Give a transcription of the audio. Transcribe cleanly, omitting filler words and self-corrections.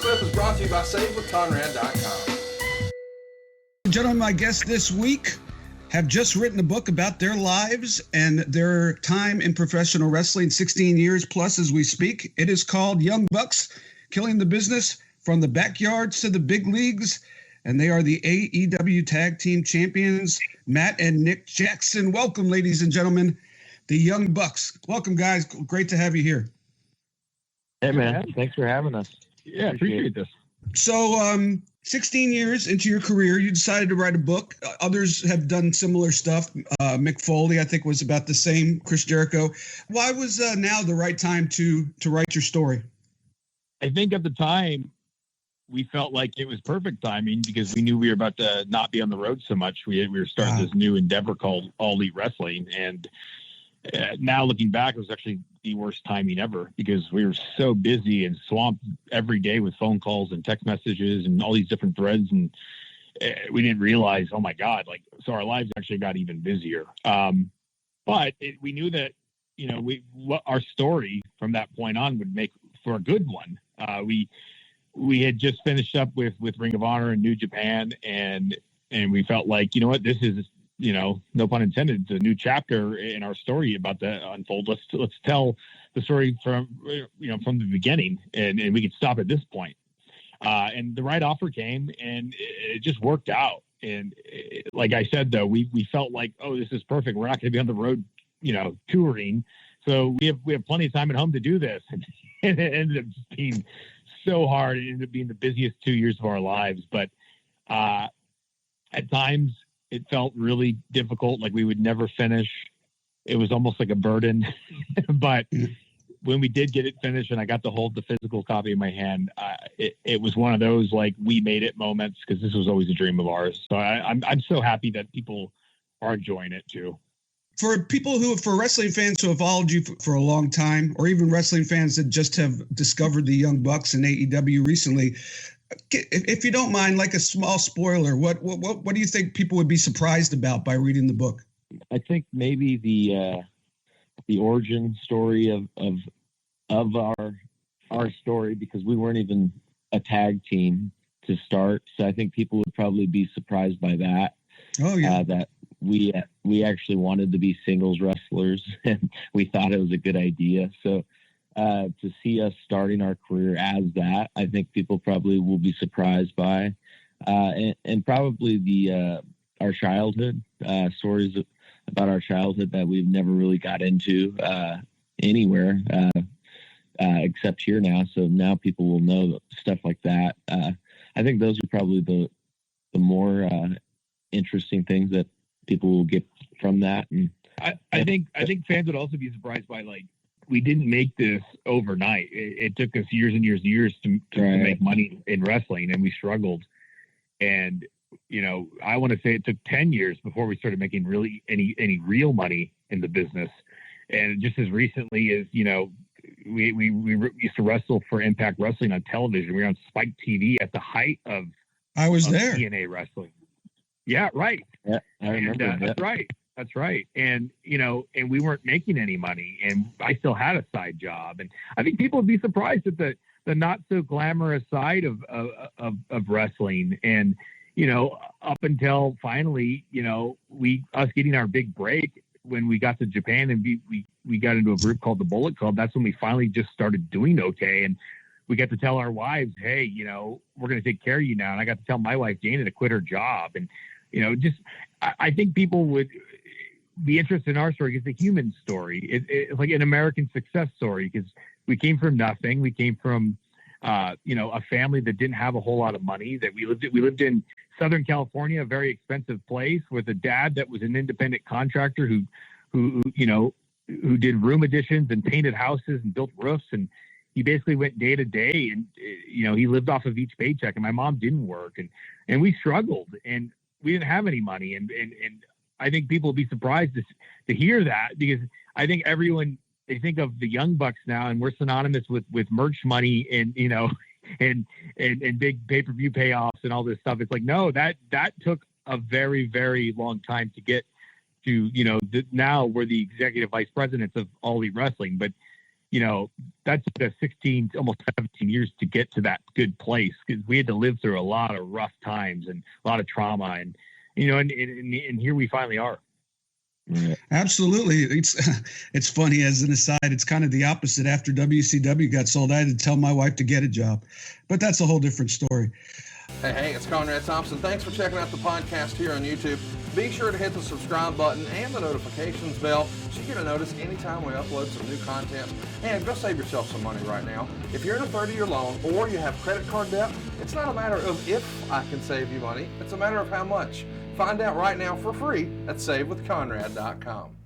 clip is brought to you by SaveWithConrad.com. Gentlemen, my guests this week have just written a book about their lives and their time in professional wrestling, 16 years plus as we speak. It is called Young Bucks, Killing the Business from the Backyards to the Big Leagues. And they are the AEW Tag Team Champions, Matt and Nick Jackson. Welcome, ladies and gentlemen, the Young Bucks. Welcome, guys. Great to have you here. Hey, man. Thanks for having us. Yeah, appreciate this. So, 16 years into your career, you decided to write a book. Others have done similar stuff. Mick Foley, I think, was about the same. Chris Jericho. Why was now the right time to write your story? I think at the time, we felt like it was perfect timing because we knew we were about to not be on the road so much. We were starting this new endeavor called All Elite Wrestling. And now looking back, it was actually the worst timing ever because we were so busy and swamped every day with phone calls and text messages and all these different threads. And we didn't realize, oh my God, so our lives actually got even busier. But we knew that, our story from that point on would make for a good one. We had just finished up with Ring of Honor and New Japan, and we felt like, this is, no pun intended, it's a new chapter in our story about to unfold. Let's tell the story from the beginning, and we could stop at this point. And the right offer came, and it just worked out. And like I said, though, we felt like, oh, this is perfect. We're not going to be on the road, touring. So we have plenty of time at home to do this. And it ended up just being so hard. It ended up being the busiest 2 years of our lives. But at times it felt really difficult, like we would never finish. It was almost like a burden. But when we did get it finished and I got to hold the physical copy in my hand, it was one of those, like, we made it moments, because this was always a dream of ours. So I'm so happy that people are enjoying it too. For wrestling fans who have followed you for a long time, or even wrestling fans that just have discovered the Young Bucks and AEW recently, if you don't mind, like a small spoiler, what do you think people would be surprised about by reading the book? I think maybe the origin story of our story, because we weren't even a tag team to start. So I think people would probably be surprised by that. Oh yeah, that we actually wanted to be singles wrestlers, and we thought it was a good idea. So to see us starting our career as that, I think people probably will be surprised by, and probably our childhood stories about our childhood that we've never really got into anywhere except here now. So now people will know stuff like that. I think those are probably the more interesting things that people will get from that. And I think fans would also be surprised by, like, we didn't make this overnight. It took us years and years and years to make money in wrestling, and we struggled. And I want to say it took 10 years before we started making really any real money in the business. And just as recently as we used to wrestle for Impact Wrestling on television. We were on Spike TV at the height of there TNA wrestling. Yeah, right. Yeah, I remember that. That's right. And, and we weren't making any money, and I still had a side job. And I think people would be surprised at the not so glamorous side of wrestling. And, up until finally, us getting our big break when we got to Japan and we got into a group called the Bullet Club. That's when we finally just started doing okay. And we got to tell our wives, hey, we're going to take care of you now. And I got to tell my wife, Jana, to quit her job. And, I think people would be interested in our story. It's a human story. It's like an American success story, because we came from nothing. We came from, a family that didn't have a whole lot of money. That we lived in Southern California, a very expensive place, with a dad that was an independent contractor who did room additions and painted houses and built roofs. And he basically went day to day, and he lived off of each paycheck. And my mom didn't work, and we struggled, and we didn't have any money. And I think people will be surprised to hear that, because I think everyone, they think of the Young Bucks now, and we're synonymous with merch money and, and big pay-per-view payoffs and all this stuff. It's like, no, that took a very, very long time to get to, now we're the executive vice presidents of All Elite Wrestling. But, that's the 16, almost 17 years to get to that good place, because we had to live through a lot of rough times and a lot of trauma, and here we finally are. Yeah. Absolutely. It's funny, as an aside, it's kind of the opposite. After WCW got sold, I had to tell my wife to get a job, but that's a whole different story. Hey, it's Conrad Thompson. Thanks for checking out the podcast here on YouTube. Be sure to hit the subscribe button and the notifications bell so you get a notice anytime we upload some new content. And go save yourself some money right now. If you're in a 30-year loan or you have credit card debt, it's not a matter of if I can save you money. It's a matter of how much. Find out right now for free at SaveWithConrad.com.